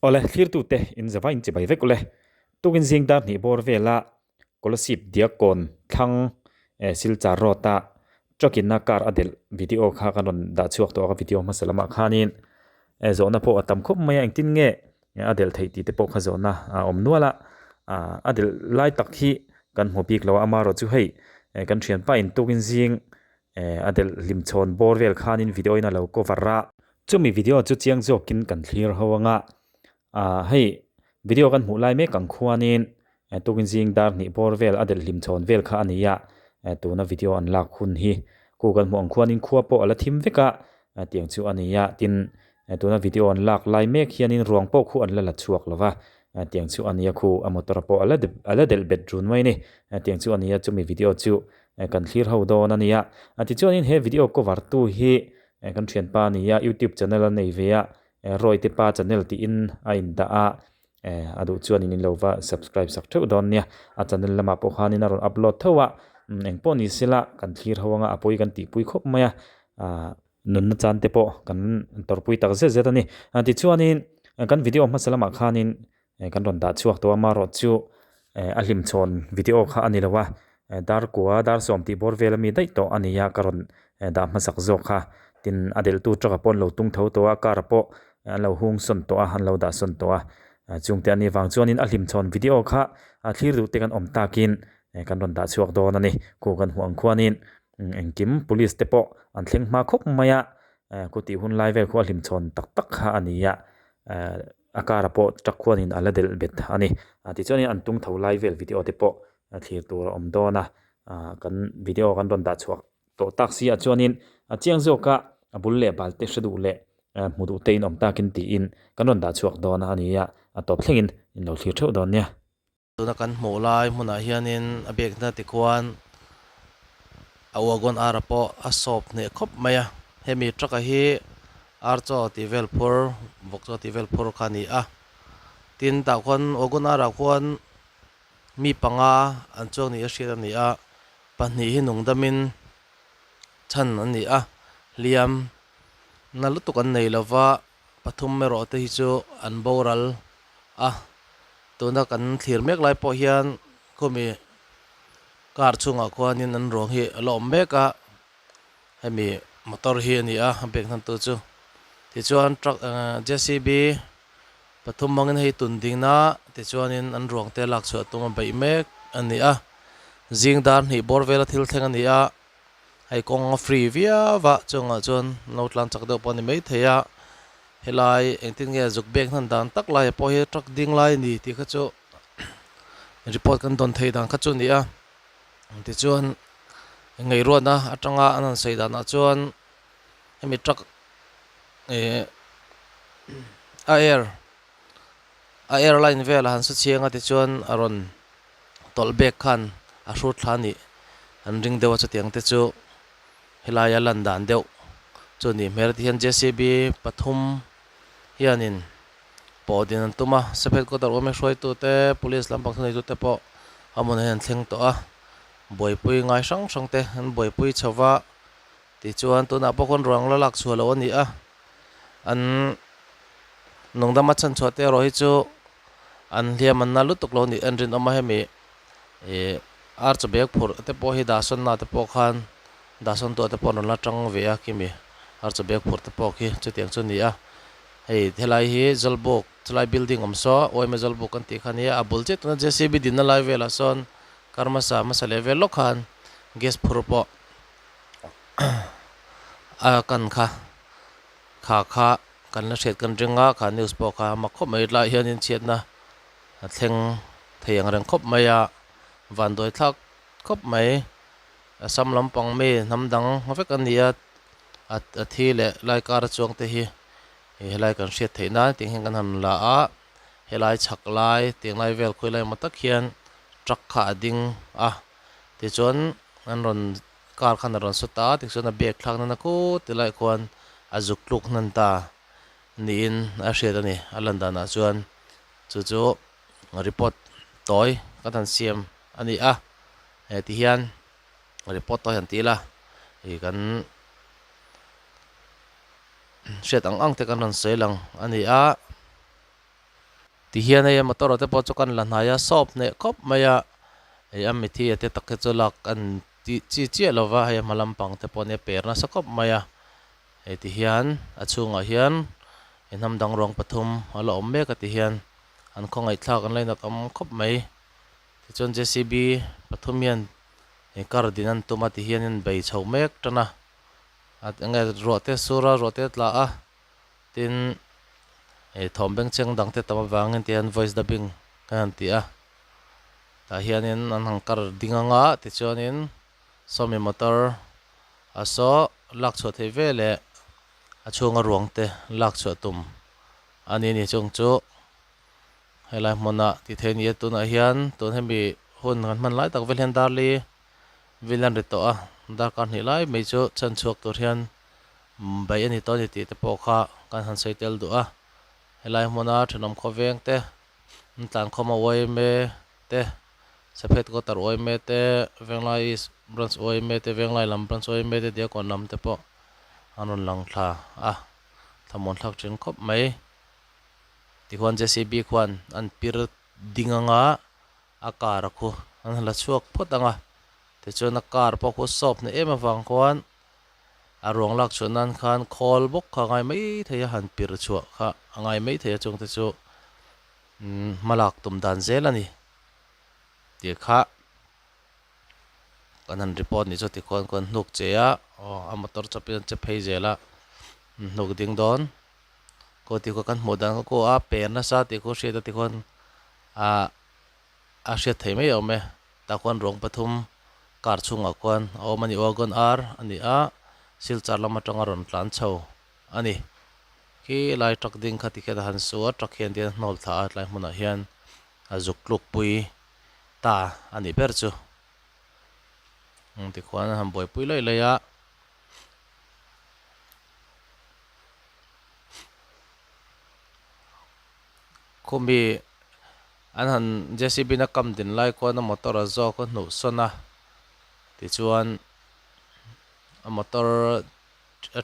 ole clear tu te in zawa in chibai vek ole tukin jing dar ni bor vela kolasip diakon thang silcha rota chokin nakar adel video kha kanon da chuak to ka video masalama khanin zona po atam khop maya engtin nge adel theiti te po khazona omnuala adel lai takhi kan hopik lo amaro chu hei kan thian pa in tukin jing adel limchon borvel khanin video ina lo coverra chumi video chu chiang jokin kan clear hawanga hei video kan mulai me kan khuanin tukin jing dar ni borvel adel limchon vel kha ania tuna video an lak hun hi ku kan mu ang khuanin khuwa po ala thim veka tiang chu ania tin tuna video an lak lai mek hianin ruang po khu an la chuak lova tiang chu ania khu amotor po ala del bedroom mai ni tiang chu ania chumi video chu kan clear ho do na nia ati chuanin he video cover tu hi kan thian pa nia YouTube channel nei veya roi te pa channel ti in a in da adu chuanin in lova subscribe sak theu don nia a channel lama po khanin aron upload thowa engpo ni sila kan clear hawanga apoi kan ti pui khop maya nun na chan te po kan torpui tak ze zetani ati chuanin kan video masalama khanin kan ron da chuak to amaro chu ahlim chon video kha anilawa dar kwa dar som ti bor velami dai to ania karon da masak zo kha tin adel tu traka pon lo tung tho to a kar po lo hung son to a han lo da son to a chungte ani wang chuanin ahlim chon video kha thlir du te kan om takin kan ron da chuak do na ni ku kan huang khwanin engkim police te po an thleng ma khop maya ku ti hun live ko ahlim chon tak tak kha ania akara po takhuanin aladel bet ani ati chuanin an tung tho live video te po thlir tur om do na kan video kan ron da chuak to taxi a chuanin chiang zoka abul le balte shadu le mudu tein om takin ti in kan ron da chuak do na ania atop thlengin in lo thlir theu don nia tuna kan molai muna hianin abek na tikwan awagon arapo asop ne khop maya hemi traka hi archo tivel phur bokcho tivel phur khani tin ta kon ogon ara kon mi panga anchong ni ashira ni pani hi nungdamin chan ani liam nalutukan nei lova pathum mero te hi chu an boral tuna kan thlir mek lai po hian komi kar chunga khuanin an rong hi alom meka hemi motor hi ani bek nan tu chu ti chuan truck JCB pathum mangin hei tunding na ti chuanin an rong te lak chu atuma bai mek ani jingdar ni borvela thil theng ani hei kong free via wa chunga chuan notlan chak do pani mai theya helai engtin nge juk bek nan dan tak lai po hi truck ding lai ni ti kha chu report kan don thei dan kha chu ni ti chuan ngei ro na atanga anan sei dan chuan hemi truck airline vel han sa chianga ti chuan aron tol bek khan a hrut thani an ring dewa cha tiang te chu helaya lan dan deuh chu ni mer ti hian JCB pathum hianin podin an tuma sephet ko dar ome hroi tu te police lampang thunei tu te po amon hen thleng to boipui ngai sang sang te an boipui chawa ti chuan tuna pokon rang la lak chualo ani an nongdama chan chote ro hi chu an hliam an nalu tuklo ni an rin oma hemi ar chabek phur te po hi dason na te po khan dason to te po la tang ve kimi ar chabek phur te po ki chu tiang chu ni hei thelai hi zalbok thlai building omso oime zalbok kan ti khani abul che tuna JCB din na live vela son karmasa masale velo khan gas phur po kan kha kan la shet kan ringa kha news po kha ma khop mai la hianin chet na thleng theyang rang khop maya van doi thak khop mai sam lampang me namdang hofek ania athi le lai kar chong te hi helai kan shet theina ting hen kan ham la helai chak lai ting lai vel khoi lai matak hian truck kha ding ti chon an ron kar khan ron suta ti chon a bek thlang na ko ti lai khwan azuk luk nan ta niin a hriat ani alanda na chuan chu report toy kan siam ani ti hian report toy han ti la kan hriat ang te kan ron sei lang ani ti hian ai motor te po chu kan la hnaya sop ne khop maya ai am mi thi ate takke chu lak an ti chi lova hai malampang te po ne perna sakop maya ai ti hian achunga hian enham dang rong pathum alo omme ka ti hian an khongai thlak an laina kam khop mai ti chon JCB pathum hian e kar dinan tuma ti hian in bei chho mek tana at anga rote sura rote tla a tin e thom beng cheng dang te tama wangin tian voice dubbing kan ti a ta hian in an hangkar dinganga ti chuan in somi motor aso lak chho thei vele achunga ruang te lak chho tum ani ni chung chu helai mona ti thein ye tuna hian tun hemi hun kan man lai tak vel hen darli vilan ri to a dar kan ni lai mei chu chan chuak tur hian bai ani to ni ti te po kha kan han sei tel du a helai mona thanom khoveng te tlan khoma woi me te saphet ko tar oi me te venglai branch oi me te venglai lam branch oi me te dia kon nam te po anon lang thla a thamon thak chen khop mai ti khwan JCB khwan an pir dinganga akar khu an la chuak photanga te chona kar po khu sop ne ema wang khwan arong lak chunan khan khol bok kha ngai mai theya han pir chu kha angai mai theya chung te chu malak tum dan zel ani ti kha kanan report ni chu ti kon nuk cheya a motor chapin che phei zela nuk ding don ko ti ko kan modan ko a pen na sa ti ko she ta ti kon a she thei mai ome ta kon rong pathum kar chunga kon o mani wagon r ani a silchar lama tanga ron tlan chho ani ki lai truck ding khati khe han su truck hian dia nol tha lai hmuna hian a zukluk pui ta ani ber chu ti khwan han boi pui lai lai a khumi an han JCB na kam din lai ko na motor a zo ko nu sona ti chuan a motor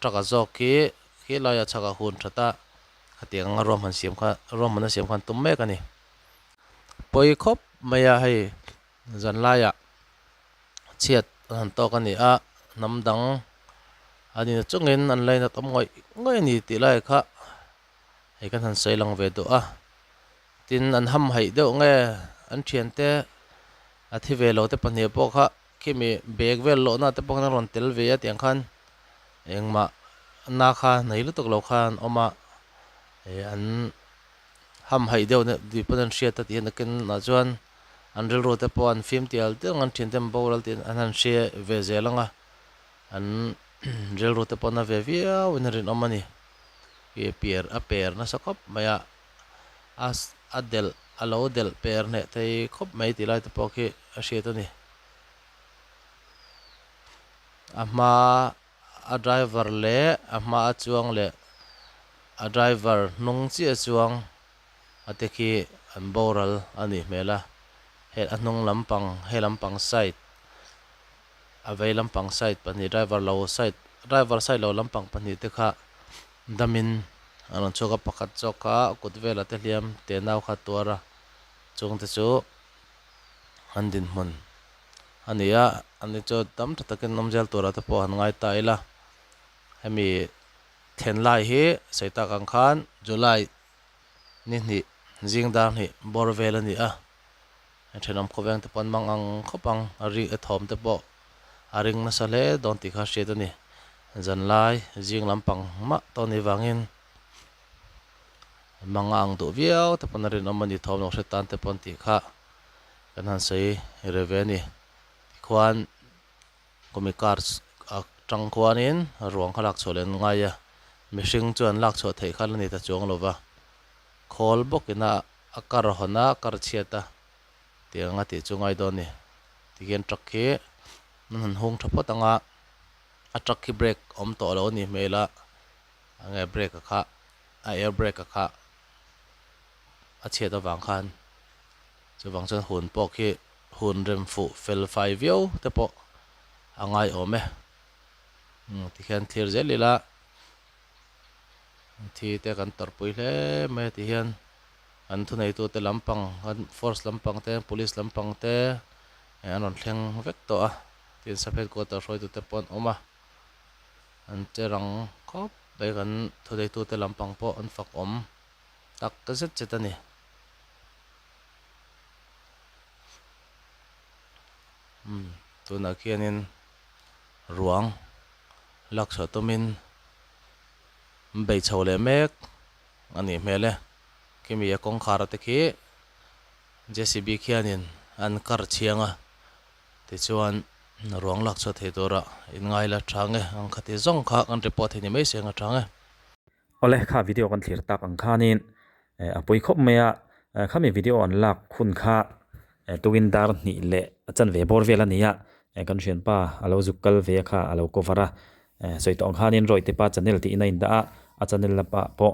truck a zo ki lai a chaka hun thata khatiang rom han siam kha rom man siam khan tum mek ani poi khop maya hai zan lai a chiat han to kan ni a namdang ani chungin an lai na tom ngoi ni ti lai kha ai kan han sei lang ve do a tin an ham hai deuh nge an thian te a thi ve lo te pahne po kha kimi bag vel lo na te pok na ron tel ve a tiang khan engma na kha nei lu tok lo khan oma an ham hai deuh ne di panan shia ta ti na ken na chuan an rel ro te po an film tial te an thin tem boral tin an han shia ve zelanga an rel ro te po na ve via winrin omani e per na sakop maya as adel alo del per ne tei khop mai ti lai te po ki a she to ni ama a driver le ama a chuang le a driver nung chi a chuang ate ki an boral ani mela he anung lampang side avei lampang side pani driver lo lampang pani te kha damin anon choka pakhat choka kutvela te hliam te naw kha tuara chung te chu handin mun ania ani cho tam thatakin nomjal tura te po han ngai taila hemi then lai hi seita kang khan July ni jingdang ni borvel ani a thenam khoweng te pon mang ang khopang ari thom te po aring na sale don ti kha she to ni zan lai jing lampang ma to ni wangin mangang do viau te pon rin amani thom no setan te pon ti kha kan han sei reveni khwan komi cars tang khwanin ruang khalak cholen ngaya mishing chuan lak chho thei khal ni ta chong lova khol bokina akar hona kar chiata tianga ti chungai don ni tigen truck he nan hung thapot anga a truck ki brake om to lo ni mela anga brake kha a air brake kha a cheta wang khan chu wang chen hun pok hi hun rem fu fel fai view te po angai ome ti khan clear zelila thi te kan tor pui hle me ti hian an thu nei tu te lampang an force lampang te police lampang te an on thleng vek to a tin saphet ko ta roi tu te pon oma an che rang khop dai kan thu nei tu te lampang po an fak om tak ka zet chetani tu na kianin ruang laksa tomin bei chhole mek ani mele kimi ya kong khara te khi JCB khianin an kar chianga ti chuan ruang laksa the tora in ngai la thange ang khati zong kha kan report ni mai senga thange ole kha video kan thlir tak ang khanin apoi khop meya khami video on lak khun kha tuin dar ni le achan ve bor vela niya kan shen pa alo zukal ve kha alo kovara soi tong khanin roi te pa channel ti ina inda a channel la pa po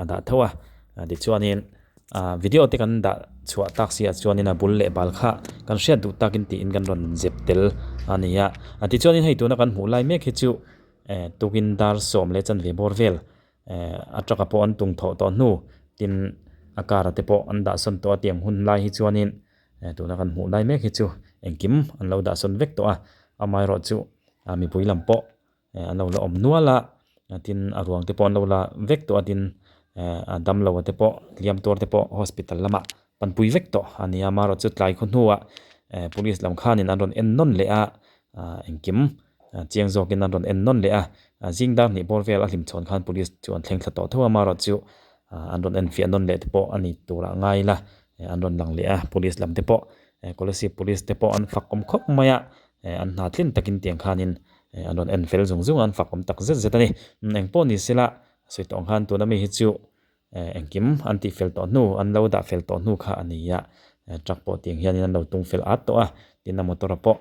ada thowa di chuanin video te kan da chua taxi a chuanin a bul le bal kha kan share du takin ti in kan ron zeptel ania ti chuanin hei tu na kan mulai mek hi chu tuin dar som le chan ve bor vel atraka po an tung tho to nu tin akara te po an da son to tiang hun lai hi chuanin tu na kan mulai mek hi chu engkim an lo da son vek to amai ro chu mi pui lam po an lo om nuala tin arwang te po an lo la vek to tin dam lo te po liam tor te po hospital lama pan pui vek to ania ma ro chu tlai khon huwa police lam khanin an ron en non le engkim chiang zokin an ron en non le jingdam ni borvel a hlim chon khan police chuan thleng thla to thowa ma ro chu an ron en fian non le te po ani tura ngai la an ron lang le police lam te po kolasi police te po an fakom khop maya an na thlin takin tiang khanin an ron en fel zung an fakom tak zet zetani eng po ni sila soi tong khan tu na mi hi chu engkim anti fel to nu an lo da fel to nu kha ania trak po tiang hian an lo tung fel at to tin na motor po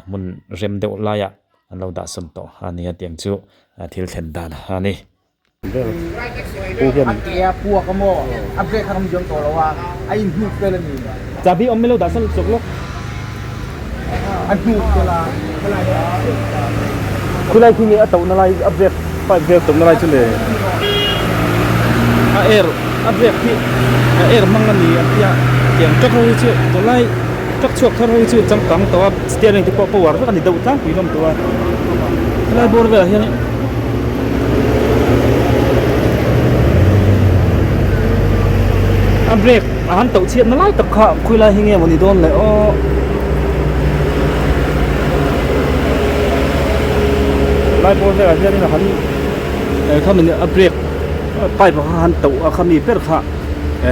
mun rem deuh laya an lo da som to ania tiang chu thil thlen dan aniปูเกียร์ปัวกระโมอัปเดตทางยนต์ตัวละว่าไอ้หูเปลนี่ jabi om melo da sol sok lok อันหูเวลา kulai kini atau nalai update 5 vel tum nalai chule air update ki air mangani apia tiang chok ho chu nalai chok chok thar ho chu cham kam to steering ti po power ka ni dau tang puinom to nalai bor ve hian update han tau chiat nalai tak kha kulai hinge moni don le o lai bor ve hian ni han khamin update pai ba han tau khami per kha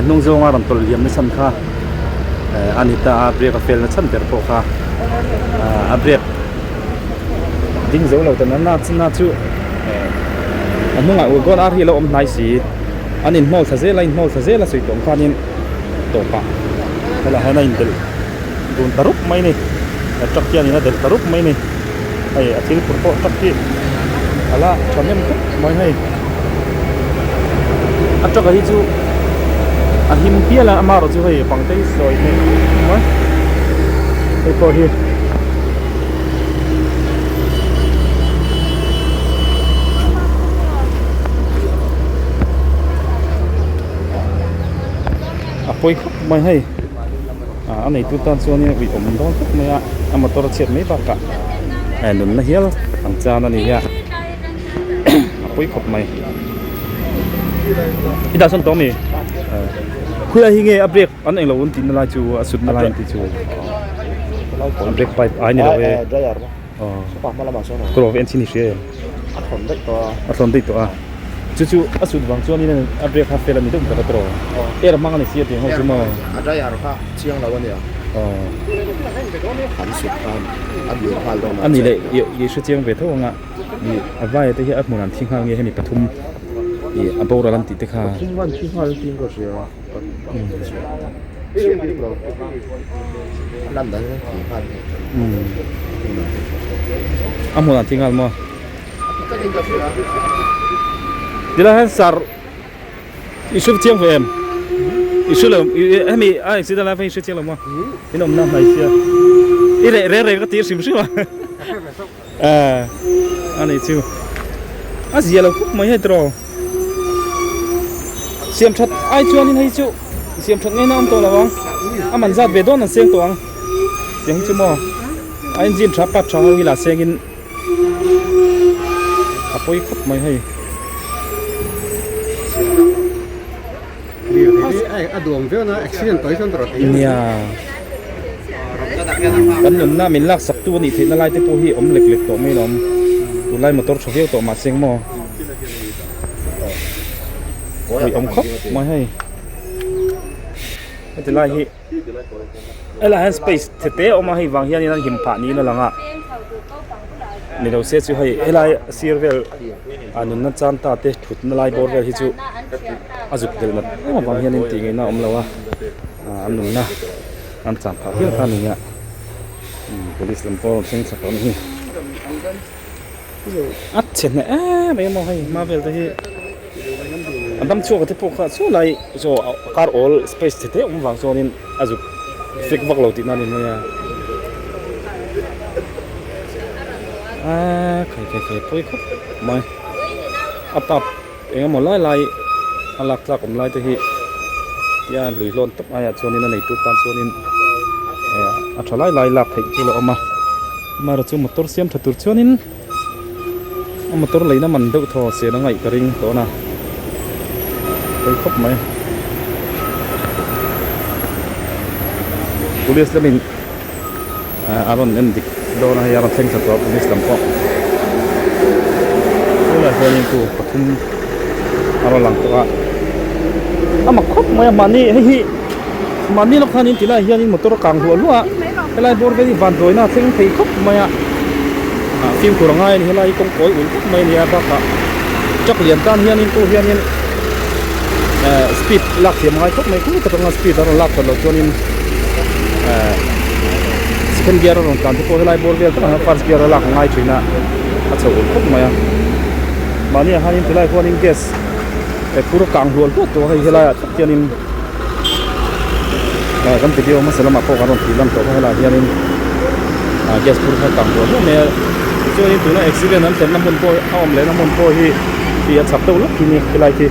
nong zonga ram tol liam ni san kha anita update ka fel na chan per po kha update ding zo lo tan na chu anunga u gon ar hi lo om nai si anin mol thaze la soi tong khanin to pa hala hana in del dun tarup mai ni trak kian ina del tarup mai ni ai athil pur po tak ki ala chonem khop mai hai atrak hi chu ahim piala amaro chu hei pangtei soi ne mai ei po hi apoi khop mai hai anh này tu tan chuan ni wi om don khop mai a motor chet mai ba ka nun na hial ang cha na ni ya apoi khop mai ida son to mi khuya hi nge update an eng lo un tin la chu asut na line ti chu update pipe ai ni lo e driver pa mala ma so no kro ven chini she a thon dei to chu asut wang chuan ni update ha fel mi dum ta tro er mang ni sia ti ho chu ma driver ค่ะเชียงเราเนี่ยหันสุดกันอันอยู่ผ่านตรงนั้น อันนี้เลยยี่สิบเจียงไปทั่วงะนี่อะไรที่อัดหมุนทิ้งข้างนี้ให้มีปฐุมนี่อันโบราณติดที่ข้าทิ้งวันทิ้งก็เสียนั่นแต่ทิ้งผ่านอันหมุนทิ้งข้างมั้ง ก็ทิ้งก็เสีย ดีแล้วให้สารยี่สิบเจียงไปเอ็มยี่สิบเลยให้มีไอ้สิได้แล้วให้ยี่สิบเจียงเลยมั้งพี่น้องน้ำไหลเสียอีเร่ก็ตีสิบสิวะอันนี้ชิวอันเสียแล้วไม่ให้ตรอเสียมชัดไอ้ชวนนี่ให้ชิว siam thot ngai na am to lawang aman zat ve don an seng tong tiếng chứ mò anh jin trap pat trao hi la sengin apoi khop mai hay ai adom ve na accident toi son trot nia kan nun na min lak sak tu ni thina lai te po hi om lek lek to mai lom tu lai motor chheu to ma seng mo oi om khop mai hay te lai hi ela han space te o ma hi wang hian in an him pha ni na langa ni do se chu hai ela sirvel anun na chan ta te thut na lai bor vel hi chu azuk del mat o wang hian in ti ngai na om lawa anun na an chan pha hian ta ni ya police lampo sing sa ton hi at chen na me mo hai ma vel te hi andam chu ka te po kha chu lai so car all space te wang so nin azuk fik vak lo ti na ni mo ya kai poi khop mai apap eng mo lai alak tlak om lai te hi ya lui lon tap aya chonin na nei tu tan chonin a thalai lai lak thei chu lo ama mar chu motor siam thatur chonin motor leina man deuh tho se na ngai karing to na poi khop mai police lamin aron endik do na yaran theng sa to police lampo ola honin tu pathum aro lang to ama khop mai mani hi mani lo khanin tila hianin motor kang hu lua helai bor veli van doina theng thei khop mai film kurangai ni helai kong koi ul khop mai nia ba ka chak lian tan hianin tu hianin speed lak thiam ngai khop mai ku ta tong speed aro lak to lo chonin second gear ron kan ko helai bor vel ta first gear lak ngai thina a chho ul khop mai mani hanin tilai konin gas puro kang hual to hai helai tianin kan video masalah apa karon tilam to helai hianin gas puro kang hual me so in tuna accident an ten namun po awm le namun po hi a chap to lak ni helai ki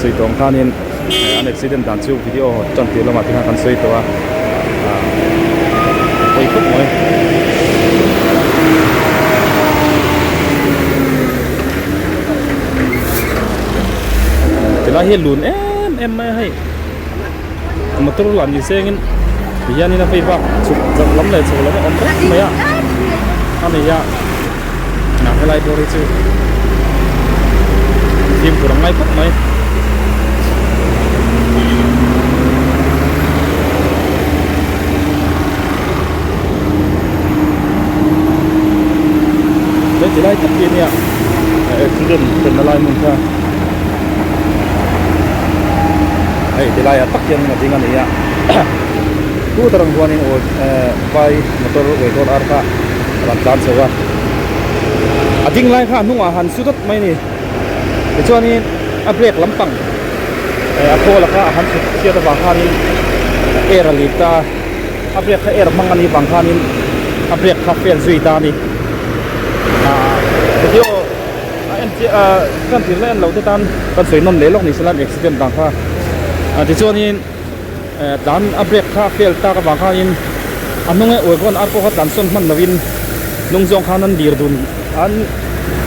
soi tong khanin an accident dan chu video chan ti lama tina kan soi to koi khop moi tila hi lun em mai hai motor lan ni sengin hian ina pei ba chu jang lam le chu lam om rek mai a ani ya na helai bori chu tim kurang mai khop mai tilai tak dia ni accident kena lai mun ka tilai tak yang dengan dia tu terang buan ini by motor motor arka lantan sewa ading lai kha nu han sudot mai ni chuan ni a brake lampang a phola kha han sia ta bang khanin air alita a brake kha air mangani bang khanin a brake kha fail zui ta ni video kan tirlen lo te tan kan soi non le lok ni salam accident dang kha ti chonin dan a brake kha fail ta ka bang khanin anung e oigon ar ko kha tan son man lovin nung jong khanan dir dun an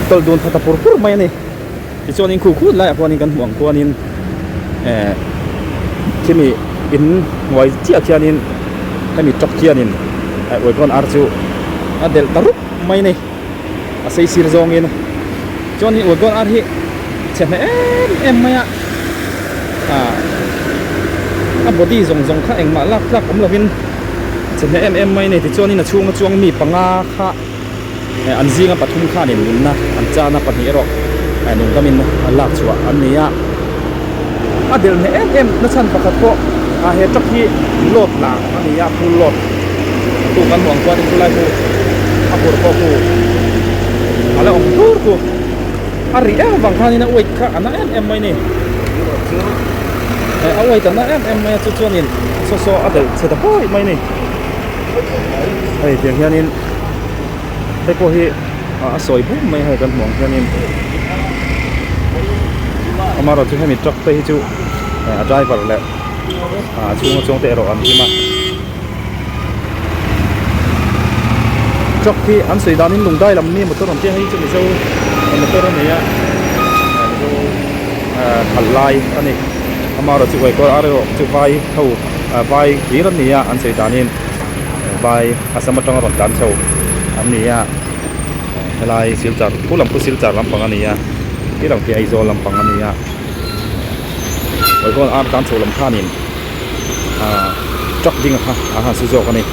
tol dun thata pur pur mai ni ti chonin khu khu lai aponin kan huang konin kimi in wai chia khianin kami tok khianin oigon ar chu adel tarup mai ni asai sir zongin choni ogon ar hi chene em maya a body zong kha engma lak lak om lovin chene em mai ne ti choni na chuang mi panga kha an zinga pathum kha nin na an chana pani ro anung kamin lak chuwa an nia adel ne em na chan pakhat ko a he tak hi lot la ania full lot tu kan huang kwa ni tulai ko apur ko ko ala om tur ko ari bang khani na wait kha ana em mai ni awai ta na em mai chu chuanin so adel se ta hoi mai ni ai tiang hianin te ko hi a soi bu mai ha kan mong hianin ama ro chu hemi truck te hi chu a driver le chung te ro an hi ma truck hi an sei danin lungdai lam ni motor ram te hi chu mi zo motor ni ya zo halai ani ama ro chu wai ko aro chu vai thau vai hi ran ni ya an sei danin vai asamatang ron kan chau an ni ya helai silchar pulam pu silchar lam pang ani ya ti rang ti ai zo lam pang ani ya wai ko ar kan chau lam khanin truck ding ha su zo ka ni